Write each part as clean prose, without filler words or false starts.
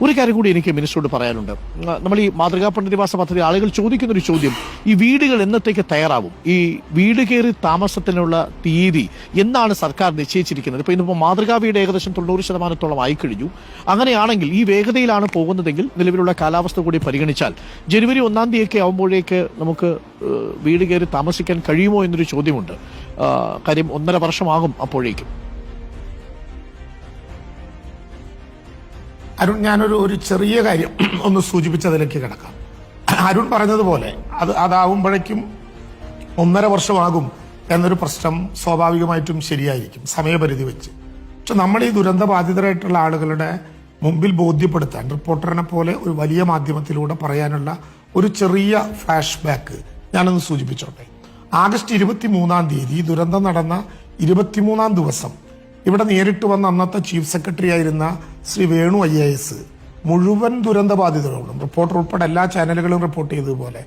ഒരു കാര്യം കൂടി എനിക്ക് മിനിസ്റ്ററോട് പറയാനുണ്ട്. നമ്മൾ ഈ മാതൃകാ പുനരധിവാസ പദ്ധതി ആളുകൾ ചോദിക്കുന്നൊരു ചോദ്യം, ഈ വീടുകൾ എന്നത്തേക്ക് തയ്യാറാവും? ഈ വീട് കയറി താമസത്തിനുള്ള തീയതി എന്നാണ് സർക്കാർ നിശ്ചയിച്ചിരിക്കുന്നത്? ഇന്നിപ്പോൾ മാതൃകാ വീട് ഏകദേശം 90% ആയിക്കഴിഞ്ഞു. അങ്ങനെയാണെങ്കിൽ ഈ വേഗതയിലാണ് പോകുന്നതെങ്കിൽ നിലവിലുള്ള കാലാവസ്ഥ കൂടി പരിഗണിച്ചാൽ ജനുവരി 1-ാം തീയതിയൊക്കെ ആകുമ്പോഴേക്ക് നമുക്ക് വീട് കയറി താമസിക്കാൻ കഴിയുമോ എന്നൊരു ചോദ്യമുണ്ട്. കാര്യം 1.5 വർഷമാകും അപ്പോഴേക്കും. അരുൺ, ഞാനൊരു ചെറിയ കാര്യം ഒന്ന് സൂചിപ്പിച്ചതിലേക്ക് കിടക്കാം. അരുൺ പറഞ്ഞതുപോലെ അതാവുമ്പോഴേക്കും 1.5 വർഷമാകും എന്നൊരു പ്രശ്നം സ്വാഭാവികമായിട്ടും ശരിയായിരിക്കും സമയപരിധി വെച്ച്. പക്ഷെ നമ്മൾ ഈ ദുരന്ത ബാധിതരായിട്ടുള്ള ആളുകളുടെ മുമ്പിൽ ബോധ്യപ്പെടുത്താൻ റിപ്പോർട്ടറിനെ പോലെ ഒരു വലിയ മാധ്യമത്തിലൂടെ പറയാനുള്ള ഒരു ചെറിയ ഫ്ലാഷ് ബാക്ക് ഞാനൊന്ന് സൂചിപ്പിച്ചോട്ടെ. ആഗസ്റ്റ് 23-ാം തീയതി ദുരന്തം നടന്ന 23-ാം ദിവസം ഇവിടെ നേരിട്ട് വന്ന അന്നത്തെ ചീഫ് സെക്രട്ടറി ആയിരുന്ന ശ്രീ വേണു IAS മുഴുവൻ ദുരന്ത ബാധിതരോടും, റിപ്പോർട്ടർ ഉൾപ്പെടെ എല്ലാ ചാനലുകളും റിപ്പോർട്ട് ചെയ്തതുപോലെ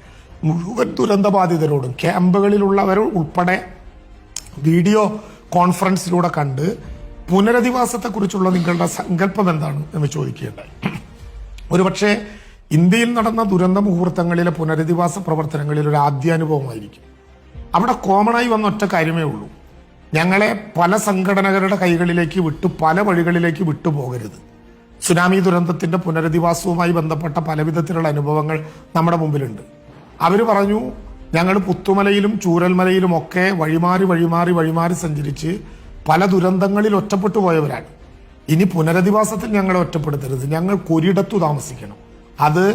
മുഴുവൻ ദുരന്ത ബാധിതരോടും ക്യാമ്പുകളിലുള്ളവർ ഉൾപ്പെടെ വീഡിയോ കോൺഫറൻസിലൂടെ കണ്ട് പുനരധിവാസത്തെക്കുറിച്ചുള്ള നിങ്ങളുടെ സങ്കല്പം എന്താണ് എന്ന് ചോദിക്കുകയുണ്ടായി. ഒരുപക്ഷെ ഇന്ത്യയിൽ നടന്ന ദുരന്ത മുഹൂർത്തങ്ങളിലെ പുനരധിവാസ പ്രവർത്തനങ്ങളിൽ ഒരു ആദ്യാനുഭവമായിരിക്കും. അവിടെ കോമണായി വന്ന ഒറ്റ കാര്യമേ ഉള്ളൂ: ഞങ്ങളെ പല സംഘടനകളുടെ കൈകളിലേക്ക് വിട്ടു, പല വഴികളിലേക്ക് വിട്ടുപോകരുത്. സുനാമി ദുരന്തത്തിന്റെ പുനരധിവാസവുമായി ബന്ധപ്പെട്ട പലവിധത്തിലുള്ള അനുഭവങ്ങൾ നമ്മുടെ മുമ്പിലുണ്ട്. അവർ പറഞ്ഞു, ഞങ്ങൾ പുത്തുമലയിലും ചൂരൽമലയിലും ഒക്കെ വഴിമാറി സഞ്ചരിച്ച് പല ദുരന്തങ്ങളിൽ ഒറ്റപ്പെട്ടു പോയവരാണ്. ഇനി പുനരധിവാസത്തിൽ ഞങ്ങളെ ഒറ്റപ്പെടുത്തരുത്, ഞങ്ങൾക്ക് ഒരിടത്തു താമസിക്കണം. അത്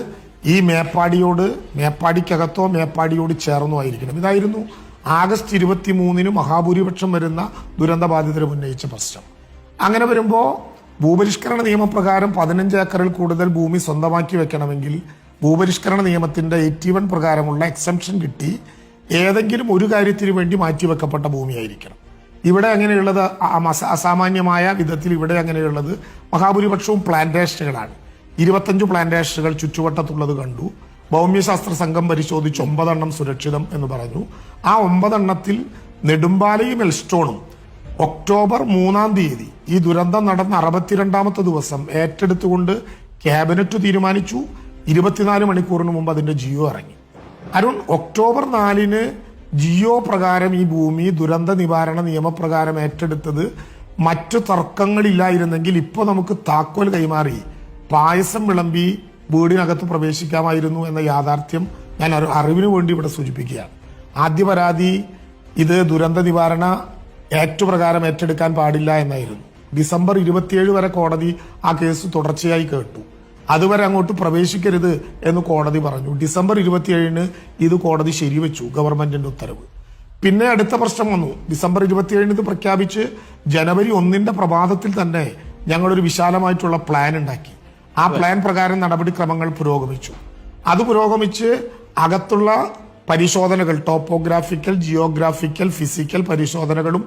ഈ മേപ്പാടിക്കകത്തോ മേപ്പാടിയോട് ചേർന്നോ ആയിരിക്കണം. ഇതായിരുന്നു ആഗസ്റ്റ് 23-ന് മഹാഭൂരിപക്ഷം വരുന്ന ദുരന്തബാധിതരെ ഉന്നയിച്ച പ്രശ്നം. അങ്ങനെ വരുമ്പോൾ ഭൂപരിഷ്കരണ നിയമപ്രകാരം 15 ഏക്കറിൽ കൂടുതൽ ഭൂമി സ്വന്തമാക്കി വെക്കണമെങ്കിൽ ഭൂപരിഷ്കരണ നിയമത്തിന്റെ 81 പ്രകാരമുള്ള എക്സംഷൻ കിട്ടി ഏതെങ്കിലും ഒരു കാര്യത്തിന് വേണ്ടി മാറ്റിവെക്കപ്പെട്ട ഭൂമിയായിരിക്കണം. ഇവിടെ അങ്ങനെയുള്ളത് അസാമാന്യമായ വിധത്തിൽ ഇവിടെ അങ്ങനെയുള്ളത് മഹാഭൂരിപക്ഷവും പ്ലാന്റേഷനുകളാണ്. 25 പ്ലാന്റേഷനുകൾ ചുറ്റുവട്ടത്തുള്ളത് കണ്ടു. ഭൗമ്യശാസ്ത്ര സംഘം പരിശോധിച്ച് 9 എണ്ണം സുരക്ഷിതം എന്ന് പറഞ്ഞു. ആ 9 എണ്ണത്തിൽ നെടുമ്പാലയും എൽസ്റ്റോണും ഒക്ടോബർ 3-ാം തീയതി ഈ ദുരന്തം നടന്ന 62-ാമത്തെ ദിവസം ഏറ്റെടുത്തുകൊണ്ട് ക്യാബിനറ്റ് തീരുമാനിച്ചു. 24 മണിക്കൂറിന് മുമ്പ് അതിന്റെ ജിയോ ഇറങ്ങി. അരുൺ, ഒക്ടോബർ 4-ന് ജിയോ പ്രകാരം ഈ ഭൂമി ദുരന്ത നിവാരണ നിയമപ്രകാരം ഏറ്റെടുത്തത് മറ്റു തർക്കങ്ങളില്ലായിരുന്നെങ്കിൽ ഇപ്പോൾ നമുക്ക് താക്കോൽ കൈമാറി പായസം വിളമ്പി വീടിനകത്ത് പ്രവേശിക്കാമായിരുന്നു എന്ന യാഥാർത്ഥ്യം ഞാൻ അറിവിന് വേണ്ടി ഇവിടെ സൂചിപ്പിക്കുകയാണ്. ആദ്യ പരാതി ഇത് ദുരന്ത നിവാരണ ആക്ട് പ്രകാരം ഏറ്റെടുക്കാൻ പാടില്ല എന്നായിരുന്നു. ഡിസംബർ 27 വരെ കോടതി ആ കേസ് തുടർച്ചയായി കേട്ടു. അതുവരെ അങ്ങോട്ട് പ്രവേശിക്കരുത് എന്ന് കോടതി പറഞ്ഞു. ഡിസംബർ 27-ന് ഇത് കോടതി ശരിവെച്ചു, ഗവൺമെന്റിന്റെ ഉത്തരവ്. പിന്നെ അടുത്ത പ്രശ്നം വന്നു. ഡിസംബർ 27-ന് ഇത് പ്രഖ്യാപിച്ച് ജനുവരി 1-ന്റെ പ്രഭാതത്തിൽ തന്നെ ഞങ്ങളൊരു വിശാലമായിട്ടുള്ള പ്ലാൻ ഉണ്ടാക്കി. ആ പ്ലാൻ പ്രകാരം നടപടിക്രമങ്ങൾ പുരോഗമിച്ചു. അത് പുരോഗമിച്ച് അകത്തുള്ള പരിശോധനകൾ, ടോപ്പോഗ്രാഫിക്കൽ, ജിയോഗ്രാഫിക്കൽ, ഫിസിക്കൽ പരിശോധനകളും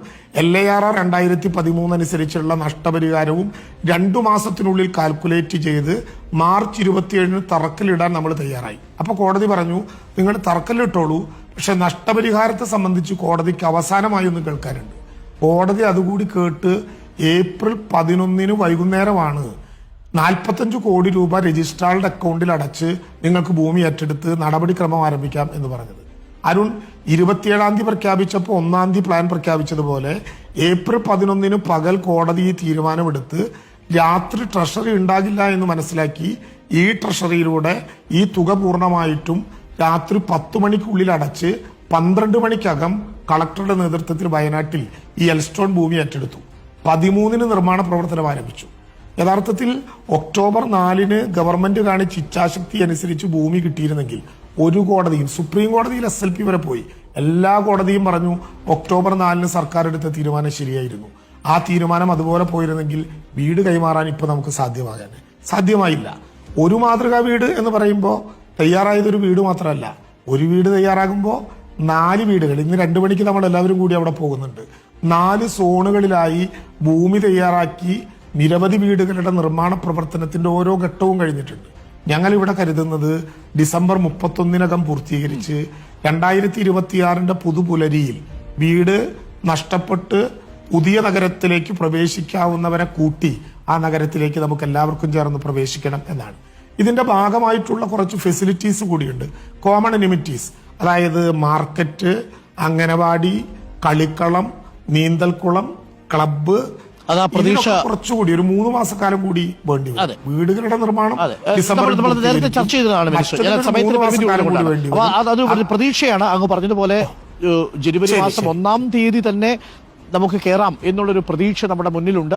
LARR 2013 അനുസരിച്ചുള്ള നഷ്ടപരിഹാരവും 2 മാസത്തിനുള്ളിൽ കാൽക്കുലേറ്റ് ചെയ്ത് മാർച്ച് 27-ന് തറക്കല്ലിടാൻ നമ്മൾ തയ്യാറായി. അപ്പോൾ കോടതി പറഞ്ഞു, നിങ്ങൾ തറക്കല്ലിട്ടോളൂ, പക്ഷെ നഷ്ടപരിഹാരത്തെ സംബന്ധിച്ച് കോടതിക്ക് അവസാനമായി ഒന്ന് കേൾക്കാനുണ്ട്. കോടതി അതുകൂടി കേട്ട് ഏപ്രിൽ 11-ന് വൈകുന്നേരമാണ് 45 കോടി രൂപ രജിസ്ട്രാറുടെ അക്കൗണ്ടിൽ അടച്ച് നിങ്ങൾക്ക് ഭൂമി ഏറ്റെടുത്ത് നടപടിക്രമം ആരംഭിക്കാം എന്ന് പറഞ്ഞത്. അരുൺ, 27-ാം തീയതി പ്രഖ്യാപിച്ചപ്പോൾ 1-ാം തീയതി പ്ലാൻ പ്രഖ്യാപിച്ചതുപോലെ ഏപ്രിൽ 11-ന് പകൽ കോടതി ഈ തീരുമാനമെടുത്ത് രാത്രി ട്രഷറി ഉണ്ടാകില്ല എന്ന് മനസ്സിലാക്കി ഈ ട്രഷറിയിലൂടെ ഈ തുക പൂർണ്ണമായിട്ടും രാത്രി 10 മണിക്കുള്ളിൽ അടച്ച് 12 മണിക്കകം കളക്ടറുടെ നേതൃത്വത്തിൽ വയനാട്ടിൽ ഈ എൽസ്റ്റോൺ ഭൂമി ഏറ്റെടുത്തു. 13-ന് നിർമ്മാണ പ്രവർത്തനം ആരംഭിച്ചു. യഥാർത്ഥത്തിൽ ഒക്ടോബർ 4-ന് ഗവൺമെന്റ് കാണിച്ച ഇച്ഛാശക്തി അനുസരിച്ച് ഭൂമി കിട്ടിയിരുന്നെങ്കിൽ ഒരു കോടതിയും, സുപ്രീം കോടതിയിൽ SLP വരെ പോയി, എല്ലാ കോടതിയും പറഞ്ഞു ഒക്ടോബർ 4-ന് സർക്കാർ എടുത്ത തീരുമാനം ശരിയായിരുന്നു. ആ തീരുമാനം അതുപോലെ പോയിരുന്നെങ്കിൽ വീട് കൈമാറാൻ ഇപ്പൊ നമുക്ക് സാധ്യമായില്ല. ഒരു മാതൃകാ വീട് എന്ന് പറയുമ്പോൾ തയ്യാറായതൊരു വീട് മാത്രമല്ല, ഒരു വീട് തയ്യാറാകുമ്പോൾ 4 വീടുകൾ, ഇന്ന് 2 മണിക്ക് നമ്മൾ എല്ലാവരും കൂടി അവിടെ പോകുന്നുണ്ട്, 4 സോണുകളിലായി ഭൂമി തയ്യാറാക്കി നിരവധി വീടുകളുടെ നിർമ്മാണ പ്രവർത്തനത്തിന്റെ ഓരോ ഘട്ടവും കഴിഞ്ഞിട്ടുണ്ട്. ഞങ്ങൾ ഇവിടെ കരുതുന്നത് ഡിസംബർ 31-നകം പൂർത്തീകരിച്ച് 2026-ന്റെ പുതുപുലരിയിൽ വീട് നഷ്ടപ്പെട്ട് പുതിയ നഗരത്തിലേക്ക് പ്രവേശിക്കാവുന്നവരെ കൂട്ടി ആ നഗരത്തിലേക്ക് നമുക്ക് എല്ലാവർക്കും ചേർന്ന് പ്രവേശിക്കണം എന്നാണ്. ഇതിന്റെ ഭാഗമായിട്ടുള്ള കുറച്ച് ഫെസിലിറ്റീസ് കൂടിയുണ്ട്. കോമൺ അനിമിറ്റീസ്, അതായത് മാർക്കറ്റ്, അംഗനവാടി, കളിക്കളം, നീന്തൽക്കുളം, ക്ലബ്ബ്, അത് ആ പ്രതീക്ഷ കുറച്ചുകൂടി ഒരു 3 മാസക്കാലം കൂടി വേണ്ടി വരും. വീടുകളുടെ നിർമ്മാണം നമ്മൾ നേരത്തെ ചർച്ച ചെയ്തതാണ് മിനിസ്റ്റർ. ഞാൻ സമയത്തിന് പരിമിതി ഉള്ളതുകൊണ്ടാണ്. അപ്പോൾ അതൊരു പ്രതീക്ഷയാണ്. അങ്ങ് പറഞ്ഞതുപോലെ ജനുവരി മാസം 1-ാം തീയതി തന്നെ നമുക്ക് കയറാം എന്നുള്ളൊരു പ്രതീക്ഷ നമ്മുടെ മുന്നിലുണ്ട്.